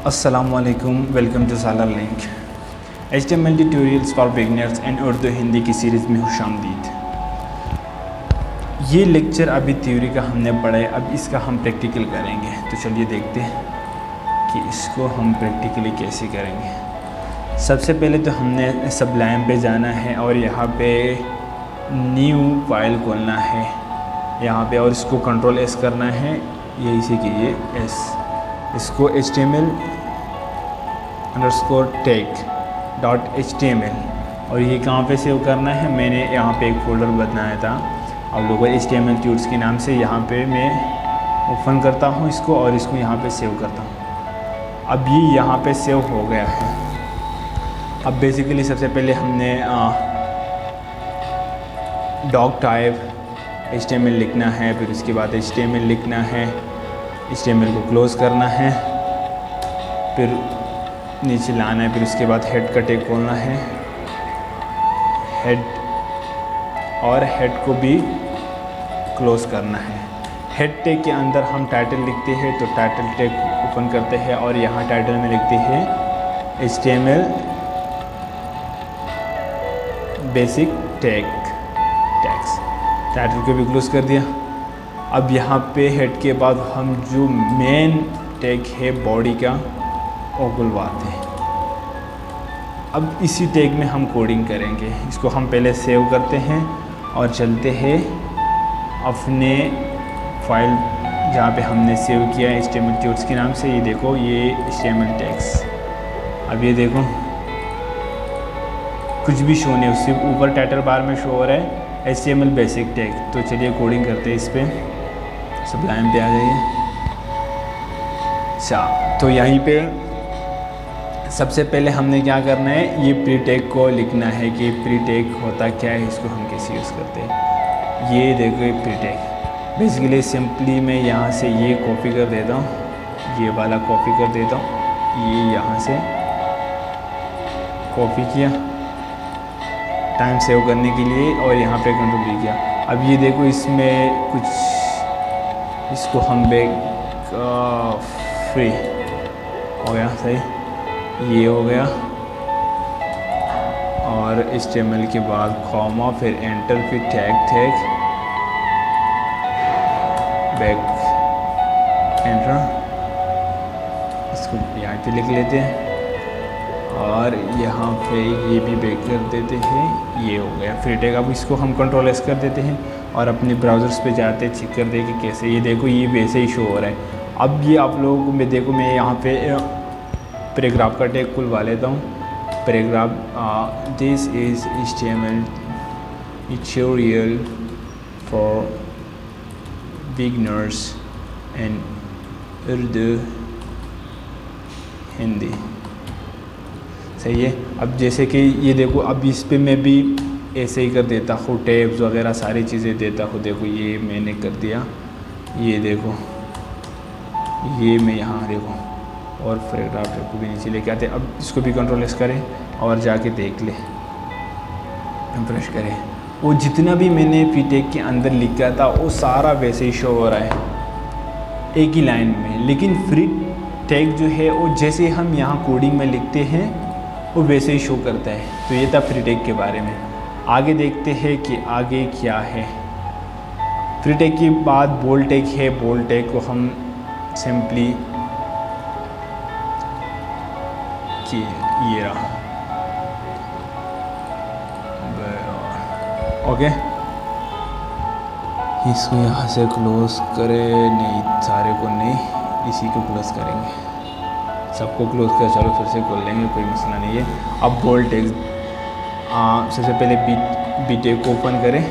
अस्सलामुअलैकुम, welcome to Salar link. HTML tutorials for beginners and Urdu Hindi की series में खुशामदीद। ये लेक्चर अभी थ्योरी का हमने पढ़ा है, अब इसका हम प्रैक्टिकल करेंगे। तो चलिए देखते हैं कि इसको हम प्रैक्टिकली कैसे करेंगे। सबसे पहले तो हमने सबलाइम पे जाना है और यहाँ पे न्यू फाइल खोलना है यहाँ पे, और इसको कंट्रोल एस करना है। ये इसी कीजिए एस, इसको HTML_tag.html और ये कहाँ पे सेव करना है। मैंने यहाँ पे एक फ़ोल्डर बनाया था आप लोगों को HTML ट्यूट्स के नाम से। यहाँ पे मैं ओपन करता हूँ इसको और इसको यहाँ पे सेव करता हूँ। अब ये यहाँ पे सेव हो गया है। अब बेसिकली सबसे पहले हमने डॉग टाइप HTML लिखना है, फिर उसके बाद HTML लिखना है, HTML को क्लोज़ करना है, फिर नीचे लाना है, फिर उसके बाद हेड का टैग खोलना है, हेड और हेड को भी क्लोज़ करना है। हेड टैग के अंदर हम टाइटल लिखते हैं, तो टाइटल टैग ओपन करते हैं और यहाँ टाइटल में लिखते हैं HTML बेसिक टैग्स। टाइटल को भी क्लोज़ कर दिया। अब यहाँ पे हेड के बाद हम जो मेन टैग है बॉडी का वो खुलवाते हैं। अब इसी टैग में हम कोडिंग करेंगे। इसको हम पहले सेव करते हैं और चलते हैं अपने फाइल जहाँ पे हमने सेव किया है HTML ट्यूट्स के नाम से। ये देखो, ये HTML टैग्स। अब ये देखो कुछ भी शो नहीं, उससे ऊपर टाइटल बार में शो हो रहा है HTML बेसिक टैग। तो चलिए कोडिंग करते हैं इस पर। सबलाइम पे आ जाइए। अच्छा, तो यहीं पे सबसे पहले हमने क्या करना है, ये प्री टैग को लिखना है कि प्री टैग होता क्या है, इसको हम कैसे यूज़ करते हैं। ये देखो ये प्री टैग। बेसिकली सिंपली मैं यहाँ से ये कॉपी कर देता हूँ, ये वाला कॉपी कर देता हूँ, ये यहाँ से कॉपी किया टाइम सेव करने के लिए और यहाँ पे कंट्रोल भी किया। अब ये देखो इसमें कुछ, इसको हम बैक फ्री हो गया, सही ये हो गया। और HTML के बाद कॉमा, फिर एंटर, फिर टैग बैक एंटर। इसको यहाँ पे लिख लेते हैं और यहाँ पे ये भी बैक कर देते हैं। ये हो गया फ्री टैग। अब इसको हम कंट्रोल एस कर देते हैं और अपने ब्राउज़र्स पे जाते हैं, चेक कर दे कि कैसे। ये देखो ये वैसे ही शो हो रहा है। अब ये आप लोगों को मैं देखो, मैं यहाँ पे पैराग्राफ का टैग खुलवा लेता हूँ। Paragraph, this is HTML tutorial for beginners and Urdu Hindi. सही है। अब जैसे कि ये देखो, अब इस पे मैं भी ऐसे ही कर देता हूँ, टैब्स वगैरह सारी चीज़ें देता हूँ। देखो ये मैंने कर दिया, ये देखो ये मैं यहाँ देखो, और पैराग्राफ को भी नीचे लेके आते। अब इसको भी कंट्रोल एस करें और जाके देख ले, रिफ्रेश करें। वो जितना भी मैंने प्री टैग के अंदर लिखा था वो सारा वैसे ही शो हो रहा है एक ही लाइन में। लेकिन फ्री टैग जो है वो जैसे हम यहाँ कोडिंग में लिखते हैं वो वैसे ही शो करता है। तो ये था फ्री टैग के बारे में। आगे देखते हैं कि आगे क्या है। फ्री टैग के बाद बोल्ड टैग है। बोल्ड टैग को हम सिंपली कि ये रहा, ओके। इसको यहाँ से क्लोज करें, नहीं सारे को नहीं, इसी को क्लोज करेंगे। सबको क्लोज कर, चलो फिर से खोल लेंगे, कोई मसला नहीं है। अब बोल्ड टैग, सबसे पहले बी टैग को ओपन करें,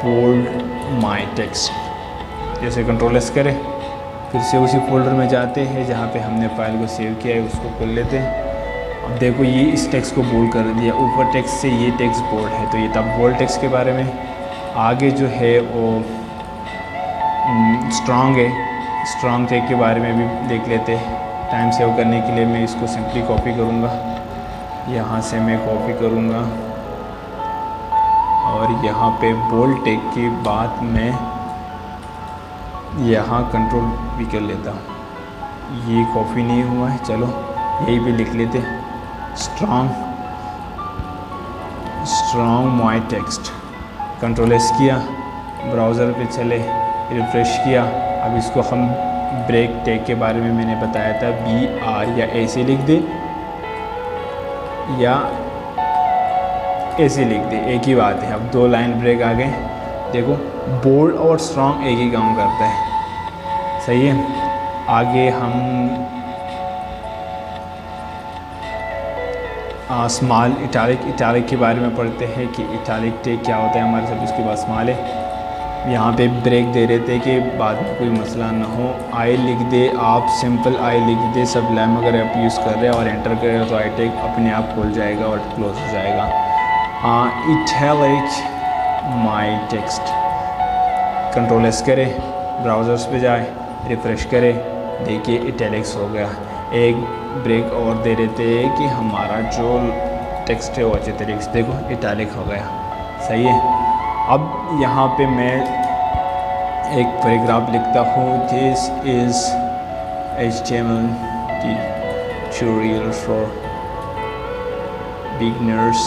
बोल्ड माय टेक्स्ट, जैसे कंट्रोल एस करें। फिर से उसी फोल्डर में जाते हैं जहाँ पे हमने फाइल को सेव किया है, उसको खोल लेते हैं। अब देखो ये इस टेक्स्ट को बोल्ड कर दिया, ऊपर टेक्स्ट से ये टेक्स्ट बोल्ड है। तो ये था बोल्ड टेक्स्ट के बारे में। आगे जो है वो स्ट्रॉन्ग है, स्ट्रॉन्ग टैग के बारे में भी देख लेते हैं। टाइम सेव करने के लिए मैं इसको सिंपली कॉपी करूँगा, यहाँ से मैं कॉपी करूँगा और यहाँ पे बोल्ड टैग के बाद मैं यहाँ कंट्रोल भी कर लेता हूँ। ये कॉपी नहीं हुआ है, चलो यही पे लिख लेते। स्ट्रॉन्ग माई टेक्स्ट, कंट्रोल एस किया, ब्राउज़र पे चले, रिफ़्रेश किया। अब इसको हम ब्रेक टैग के बारे में मैंने बताया था, BR या ऐसे लिख दे या ऐसे लिख दे, एक ही बात है। अब 2 लाइन ब्रेक आ गए, देखो बोल्ड और स्ट्रॉन्ग एक ही काम करता है, सही है। आगे हम स्मॉल इटालिक के बारे में पढ़ते हैं कि इटालिक टैग क्या होता है। हमारे सब इसके बाद स्मॉल है, यहाँ पे ब्रेक दे रहे थे कि बाद में कोई मसला ना हो। आई लिख दे, आप सिंपल आई लिख दे, सब लैम अगर आप यूज़ कर रहे हैं और एंटर कर रहे हो तो आई टैग अपने आप खोल जाएगा और क्लोज हो जाएगा। इटैलिक माई टेक्स्ट, कंट्रोल एस करें, ब्राउज़र्स पे जाए, रिफ़्रेश करें, देखिए इटैलिक्स हो गया। एक ब्रेक और दे देते हैं कि हमारा जो टेक्स्ट है वो अच्छे तरीके से, देखो इटैलिक हो गया, सही है। अब यहाँ पे मैं एक पैराग्राफ लिखता हूँ, this is HTML tutorial for beginners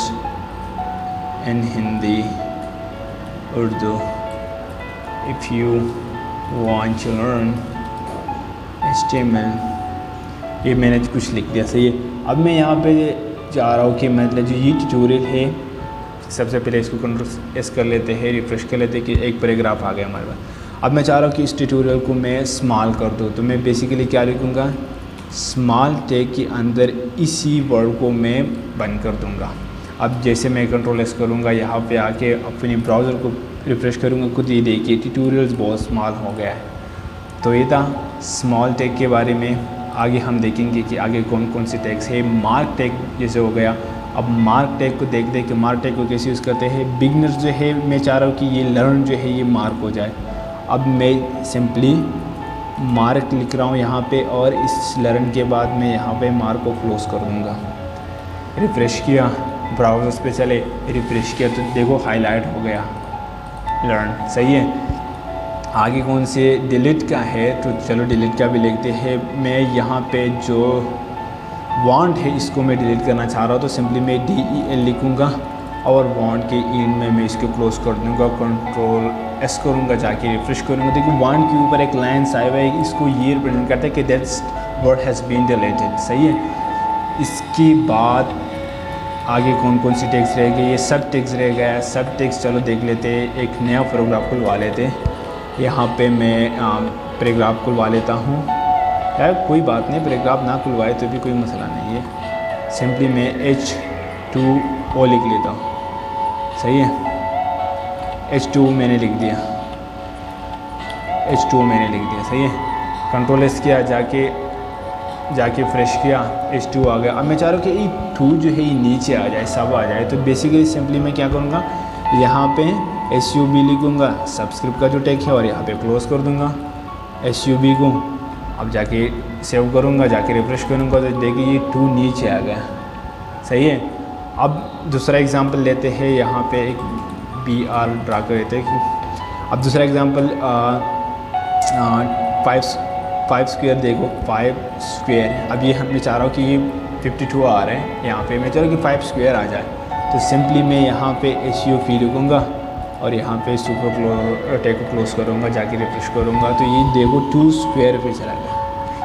in Hindi, Urdu. If you want to learn HTML, ये मैंने कुछ लिख दिया, सही है। अब मैं यहाँ पे जा रहा हूँ कि मतलब जो ये ट्यूटोरियल है, सबसे पहले इसको कंट्रोल एस कर लेते हैं, रिफ़्रेश कर लेते हैं कि एक पैराग्राफ आ गया हमारे पास। अब मैं चाह रहा हूँ कि इस ट्यूटोरियल को मैं स्मॉल कर दूँ, तो मैं बेसिकली क्या लिखूँगा, स्मॉल टैग के अंदर इसी वर्ड को मैं बंद कर दूँगा। अब जैसे मैं कंट्रोल एस करूँगा, यहाँ पे आके अपने ब्राउज़र को रिफ़्रेश करूँगा, खुद ये देखिए ट्यूटोरियल्स बहुत स्मॉल हो गया है। तो ये था स्मॉल टैग के बारे में। आगे हम देखेंगे कि आगे कौन कौन से टैग्स है। मार्क टैग जैसे हो गया, अब मार्क टैग को देखते हैं कि मार्क टैग को कैसे यूज़ करते हैं। बिगनर्स जो है, मैं चाह रहा हूँ कि ये लर्न जो है ये मार्क हो जाए। अब मैं सिंपली मार्क लिख रहा हूँ यहाँ पे, और इस लर्न के बाद मैं यहाँ पे मार्क को क्लोज कर दूँगा। रिफ़्रेश किया, ब्राउज़र्स पे चले, रिफ़्रेश किया तो देखो हाईलाइट हो गया लर्न, सही है। आगे कौन से डिलीट का है, तो चलो डिलीट का भी लिखते हैं। मैं यहाँ पे जो वांट है इसको मैं डिलीट करना चाह रहा हूँ, तो सिंपली मैं DEL लिखूँगा और वांट के एंड में मैं इसको क्लोज कर दूँगा, कंट्रोल एस करूँगा, जाके रिफ़्रेश करूँगा। देखिए वांट के ऊपर एक लाइन आया हुआ है, इसको ये रिप्रेजेंट करता है कि that's word has been deleted, सही है। इसके बाद आगे कौन कौन सी टैग्स रह गई, ये सब टैग्स रह गया। सब टैग्स चलो देख लेते हैं, एक नया पैराग्राफ खुलवा लेते हैं। यहाँ पे मैं पैराग्राफ खुलवा लेता हूँ, यार कोई बात नहीं, पैराग्राफ ना खुलवाए तो भी कोई मसला नहीं है। सिंपली मैं H2O लिख लेता हूँ, सही है। H2 मैंने लिख दिया, H2 मैंने लिख दिया, सही है। कंट्रोल एस किया, जाके फ्रेश किया, H2 आ गया। अब मैं चाह रहा हूँ कि ये 2 जो है ये नीचे आ जाए, सब आ जाए। तो बेसिकली सिंपली मैं क्या करूँगा, यहाँ पे SUB लिखूँगा, सब्सक्रिप्ट का जो टैग है, और यहाँ पे क्लोज कर दूँगा SUB को। अब जाके सेव करूँगा, जाके रिफ़्रेश करूँगा तो देखिए ये 2 नीचे आ गया, सही है। अब दूसरा एग्जांपल लेते हैं, यहाँ पे एक BR ड्रा कर देते हैं। अब दूसरा एग्जांपल 5 स्क्वायर, देखो 5 स्क्वायर। अब ये मैं चाह रहा हूँ कि ये 52 आ रहे हैं, यहाँ पे मैं चाह रहा हूँ कि 5 स्क्वायर आ जाए। तो सिंपली मैं यहाँ पे SUP लिखूँगा और यहाँ पे सुपर टैग को क्लोज करूँगा, जाके रिफ़्रेश करूँगा तो ये देखो 2 स्क्वायर पे चला गया,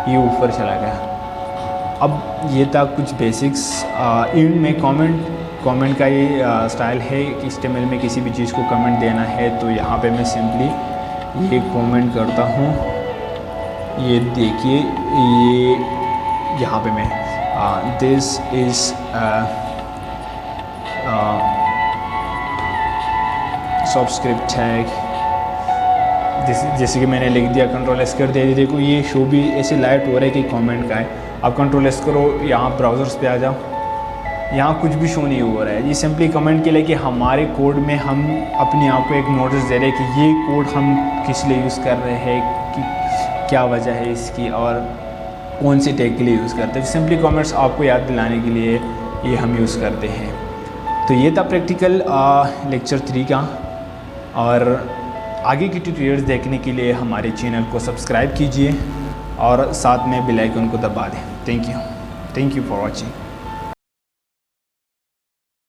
ये ऊपर चला गया। अब ये था कुछ बेसिक्स। इन में कमेंट का ये स्टाइल है कि HTML में किसी भी चीज़ को कमेंट देना है, तो यहाँ पे मैं सिंपली ये कमेंट करता हूँ। ये देखिए, ये यहाँ पे मैं दिस इज़ सब्सक्रिप्ट टैग, जैसे कि मैंने लिख दिया, कंट्रोल एस कर दिया। देखो ये शो भी ऐसे लाइट हो रहा है कि कमेंट का है। अब कंट्रोल एस करो, यहाँ ब्राउज़र्स पे आ जाओ, यहाँ कुछ भी शो नहीं हो रहा है। ये सिंपली कमेंट के लिए कि हमारे कोड में हम अपने आप को एक नोटिस दे रहे हैं कि ये कोड हम किस लिए यूज़ कर रहे हैं, कि क्या वजह है इसकी और कौन से टैग के लिए यूज़ करते हैं। सिंपली कमेंट्स आपको याद दिलाने के लिए ये हम यूज़ करते हैं। तो ये था प्रैक्टिकल लेक्चर 3 का। और आगे की ट्यूटोरियल्स देखने के लिए हमारे चैनल को सब्सक्राइब कीजिए और साथ में बेल आइकन को दबा दें। Thank you for watching.